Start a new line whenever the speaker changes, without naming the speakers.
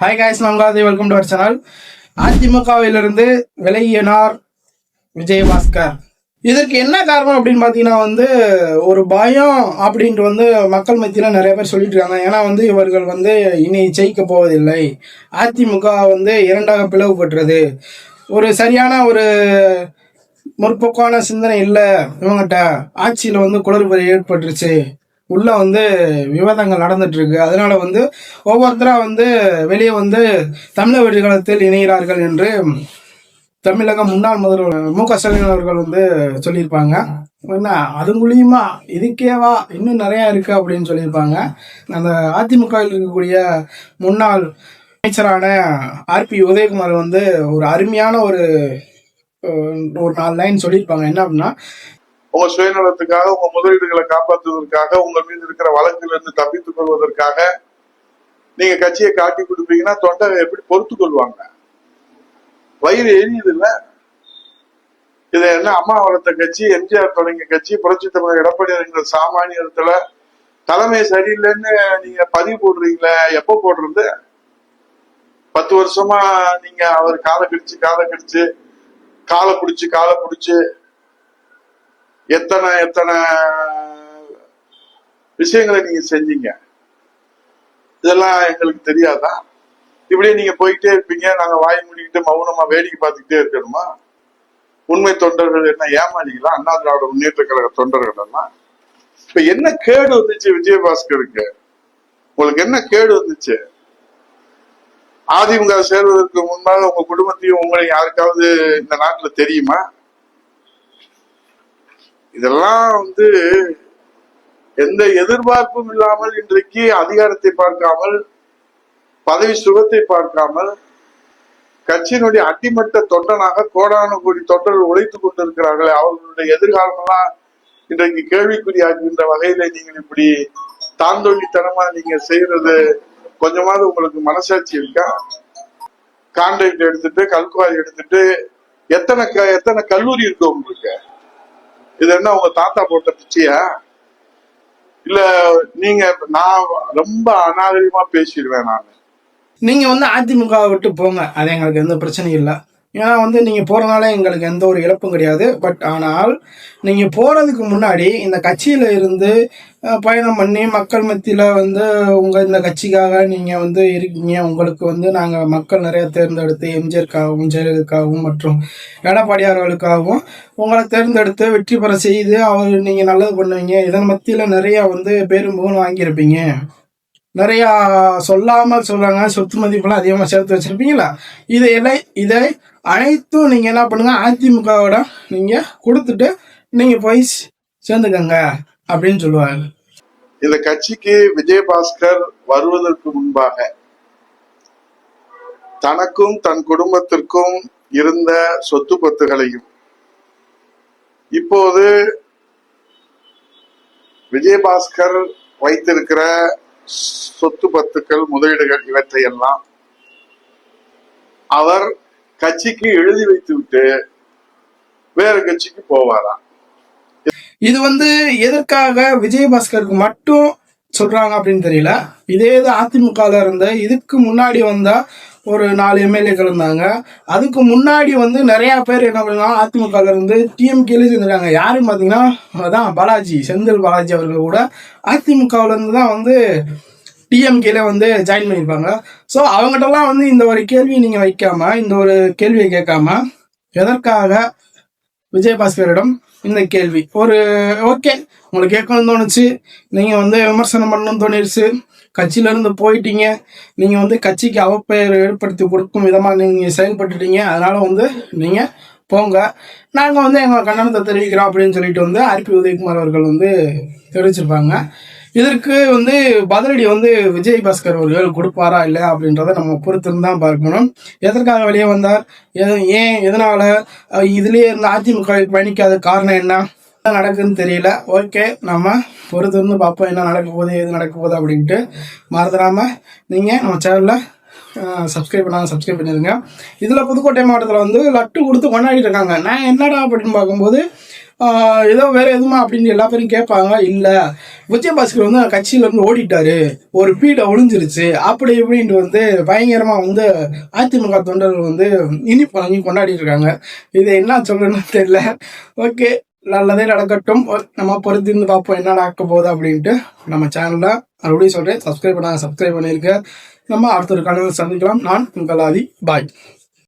Hi guys, நாங்கள் welcome to our channel. அதிமுகவிலிருந்து விலகினார் விஜயபாஸ்கர். இதற்கு என்ன காரணம் அப்படின்னு பார்த்தீங்கன்னா ஒரு பயம் அப்படின்ட்டு மக்கள் மத்தியில் நிறைய பேர் சொல்லிட்டு இருக்காங்க. ஏன்னா இவர்கள் இனி ஜெயிக்க போவதில்லை, அதிமுக இரண்டாக பிளவுபட்டுறது, ஒரு சரியான ஒரு முற்போக்கான சிந்தனை இல்லை இவங்ககிட்ட, ஆட்சியில் குளறுபடி ஏற்பட்டுருச்சு, உள்ள விவாதங்கள் நடந்துட்டு இருக்கு, அதனால ஒவ்வொருத்தரா வெளியே தமிழக வெற்றிக்கழகத்தில் இணைகிறார்கள் என்று தமிழக முன்னாள் முதல்வர் மு.க. ஸ்டாலின் அவர்கள் சொல்லியிருப்பாங்க. என்ன அது மூலியமா இதுக்கேவா இன்னும் நிறைய இருக்கு அப்படின்னு சொல்லியிருப்பாங்க. அந்த அதிமுகவில் இருக்கக்கூடிய முன்னாள் அமைச்சரான ஆர்பி உதயகுமார் ஒரு அருமையான ஒரு 4 லைன் சொல்லியிருப்பாங்க. என்ன அப்படின்னா,
உங்க சுயநலத்துக்காக, உங்க முதலீடுகளை காப்பாற்றுவதற்காக, உங்க மீது இருக்கிற வழக்குல இருந்து தப்பித்துக் கொள்வதற்காக நீங்க கட்சியை காட்டி கொடுப்பீங்கன்னா தொண்டை எப்படி பொறுத்து கொள்வாங்க? வயிறு எரியுது இல்ல? இது என்ன அம்மா வளர்த்த கட்சி, எம்ஜிஆர் தொடங்கிய கட்சி, புரட்சி தமிழர் எடப்பாடி சாமானியத்துல தலைமை சரியில்லைன்னு நீங்க பதிவு போடுறீங்களே, எப்ப போடுறது? 10 வருஷமா நீங்க அவர் காலை கடிச்சு காலை பிடிச்சு எத்தனை விஷயங்களை நீங்க செஞ்சீங்க, இதெல்லாம் எங்களுக்கு தெரியாதா? இப்படியே நீங்க போயிட்டே இருப்பீங்க, நாங்க வாய் மூடிக்கிட்டு மௌனமா வேடிக்கை பார்த்துக்கிட்டே இருக்கணுமா? உண்மை தொண்டர்கள் என்ன ஏமாளிகளா? அண்ணா திராவிட முன்னேற்ற கழக தொண்டர்கள் எல்லாம் இப்ப என்ன கேடு வந்துச்சு விஜயபாஸ்கருக்கு? உங்களுக்கு என்ன கேடு வந்துச்சு? அதிமுக சேர்வதற்கு முன்பாக உங்க குடும்பத்தையும் உங்களை யாருக்காவது இந்த நாட்டுல தெரியுமா? இதெல்லாம் எந்த எதிர்பார்ப்பும் இல்லாமல், இன்றைக்கு அதிகாரத்தை பார்க்காமல், பதவி சுகத்தை பார்க்காமல், கட்சியினுடைய அடிமட்ட தொண்டனாக கோடானு கோடி தொண்டர்கள் உழைத்துக் கொண்டிருக்கிறார்கள். அவர்களுடைய எதிர்காலம் எல்லாம் இன்றைக்கு கேள்விக்குறியாகின்ற வகையில நீங்கள் இப்படி தாந்தொழித்தனமா நீங்க செய்யறது கொஞ்சமாவது உங்களுக்கு மனசாட்சி இருக்கா? கான்ட்ராக்ட் எடுத்துட்டு, கல்குவாரி எடுத்துட்டு எத்தனை கல்லூரி இருக்கு உங்களுக்கு? இது என்ன உங்க தாத்தா போட்ட பிச்சையா? இல்ல நீங்க, நான் ரொம்ப அநாகரிகமா பேசிடுவேன் நான்.
நீங்க அதிமுக விட்டு போங்க, அது எங்களுக்கு எந்த பிரச்சனையும் இல்லை. ஏன்னா நீங்க போறதுனால எங்களுக்கு எந்த ஒரு இழப்பும் கிடையாது. பட் ஆனால் நீங்க போறதுக்கு முன்னாடி இந்த கட்சியில இருந்து பயணம் பண்ணி மக்கள் மத்தியில உங்க இந்த கட்சிக்காக நீங்க இருக்கீங்க. உங்களுக்கு நாங்க மக்கள் நிறைய தேர்ந்தெடுத்து எம்ஜிஆருக்காகவும் ஜெயலலிதாவுக்காகவும் மற்றும் எடப்பாடியார்களுக்காகவும் உங்களை தேர்ந்தெடுத்து வெற்றி பெற செய்து நீங்க நல்லது பண்ணுவீங்க. இதன் மத்தியில நிறைய பேரும் புகழ் வாங்கியிருப்பீங்க. நிறையா சொல்லாமல் சொல்றாங்க, சொத்து மதிப்பெல்லாம் அதிகமாக சேர்த்து வச்சிருப்பீங்களா? இதை அனைத்தும் நீங்க என்ன பண்ணுங்க, அதிமுகவோட நீங்க கொடுத்துட்டு நீங்க போய் சேர்ந்துக்கங்க அப்படின்னு சொல்லுவாங்க.
இந்த கட்சிக்கு விஜயபாஸ்கர் வருவதற்கு முன்பாக தனக்கும் தன் குடும்பத்திற்கும் இருந்த சொத்து பத்துகளையும், இப்போது விஜயபாஸ்கர் வைத்திருக்கிற சொத்து பத்துக்கள், முதலீடுகள், இவற்றையெல்லாம் அவர் கட்சிக்கு எழுதி வைத்து விட்டு வேற கட்சிக்கு போவாராம்.
இது எதற்காக விஜயபாஸ்கருக்கு மட்டும் சொல்றாங்க அப்படின்னு தெரியல. இதே அதிமுக இருந்த இதுக்கு முன்னாடி வந்தா ஒரு 4 எம்எல்ஏக்கள் இருந்தாங்க. அதுக்கு முன்னாடி நிறைய பேர் என்ன பண்ணலாம், அதிமுக இருந்து டிஎம்கேல சேர்ந்துருக்காங்க. யாருன்னு பாத்தீங்கன்னா அதான் பாலாஜி, செந்தில் பாலாஜி அவர்கள் கூட அதிமுகவுல இருந்து தான் டிஎம்கேல ஜாயின் பண்ணியிருப்பாங்க. ஸோ அவங்ககிட்டலாம் இந்த ஒரு கேள்வி நீங்க வைக்காம, இந்த ஒரு கேள்வியை கேட்காம, எதற்காக விஜயபாஸ்கரிடம் இந்த கேள்வி ஒரு ஓகே உங்களுக்கு கேட்கணும்னு தோணுச்சு, நீங்க விமர்சனம் பண்ணணும்னு தோணிருச்சு, கட்சியில இருந்து போயிட்டீங்க, நீங்க கட்சிக்கு அவப்பெயர் ஏற்படுத்தி கொடுக்கும் விதமா நீங்க செயல்பட்டுட்டீங்க, அதனால நீங்க போங்க, நாங்க எங்க கண்டனத்தை தெரிவிக்கிறோம் அப்படின்னு சொல்லிட்டு ஆர்பி உதயகுமார் அவர்கள் தெரிவிச்சிருப்பாங்க. இதற்கு பதிலடி விஜயபாஸ்கர் அவர்கள் கொடுப்பாரா இல்லையா அப்படின்றத நம்ம பொறுத்திருந்து தான் பார்க்கணும். எதற்காக வெளியே வந்தார், ஏன், எதனால, இதுலயே இருந்த அதிமுக பயணிக்காத காரணம் என்ன நடக்குதுன்னு தெரியல. ஓகே, நம்ம பொறுத்திருந்து பார்ப்போம் என்ன நடக்க போகுது, எது நடக்க போகுது அப்படின்ட்டு. மறந்துடாம நீங்க நம்ம சேனல்ல சப்ஸ்கிரைப் பண்ணாங்க, சப்ஸ்கிரைப் பண்ணிடுங்க. இதில் புதுக்கோட்டை மாவட்டத்தில் லட்டு கொடுத்து கொண்டாடிட்டு இருக்காங்க. நான் என்னடா அப்படின்னு பார்க்கும்போது ஏதோ வேற எதுவுமா அப்படின்னு எல்லா பேரும் கேட்பாங்க. இல்ல, விஜயபாஸ்கர் வந்து கட்சியில இருந்து ஓடிட்டாரு, ஒரு பீடை ஒளிஞ்சிருச்சு அப்படி இப்படின்ட்டு வந்து பயங்கரமா வந்து அதிமுக தொண்டர்கள் வந்து இனிப்பு வழங்கி கொண்டாடி இருக்காங்க. இது என்ன சொல்றேன்னு தெரியல. ஓகே, நல்லதே நடக்கட்டும். நம்ம பொறுத்திருந்து பார்ப்போம் என்ன நடக்க போகுது அப்படின்ட்டு. நம்ம சேனல்ல மறுபடியும் சொல்றேன், சப்ஸ்கிரைப் பண்ணிருக்க. நம்ம அடுத்த ஒரு காலையில் சந்திக்கலாம். நான் உங்கள் ஆதி. பாய்.